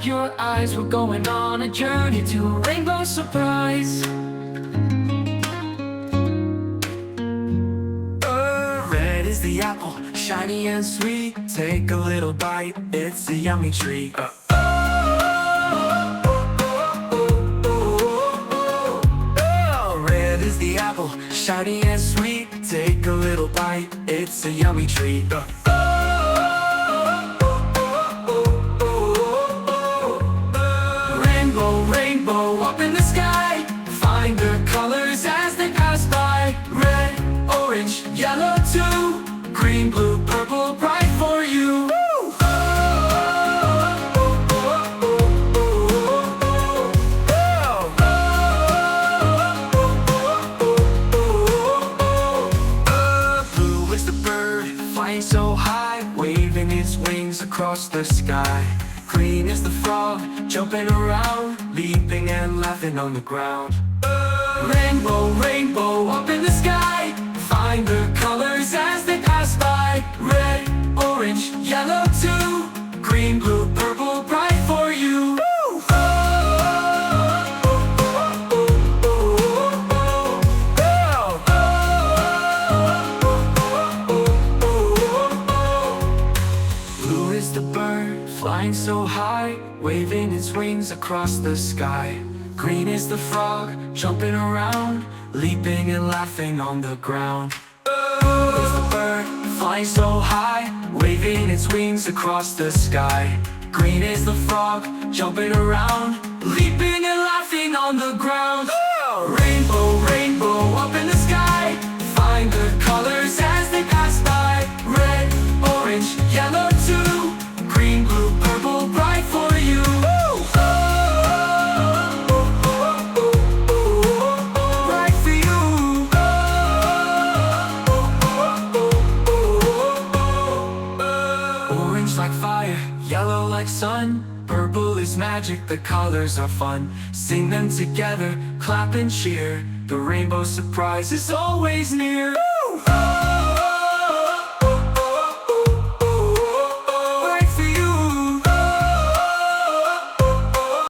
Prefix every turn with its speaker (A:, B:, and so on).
A: your eyes. We're going on a journey to a rainbow surprise. Red is the apple, shiny and sweet. Take a little bite, it's a yummy treat. Red is the apple, shiny and sweet. Take a little bite, it's a yummy treat. Rainbow, rainbow up in the sky. Find the colors as they pass by. Red, orange, yellow too. Green, blue, purple, bright for you. Blue is the bird, flying so high, waving its wings across the sky. Green is the frog, jumping around, leaping and laughing on the ground. Rainbow, rainbow up in the sky. Find the colors as they pass by. Red, orange, yellow too. Green, blue, purple, bright for you. Blue is the bird, flying so high, waving its wings across the sky. Green is the frog, jumping around, leaping and laughing on the ground. Blue is the bird, flying so high, waving its wings across the sky. Green is the frog, jumping around, leaping and laughing on the ground. Rainbow, rainbow up in the sky. Find the colors as they pass by. Red, orange, yellow too. Green, blue, purple, bright for you. Bright for you. Orange like fire, yellow like sun. Purple is magic, the colors are fun. Sing them together, clap and cheer. The rainbow surprise is always near.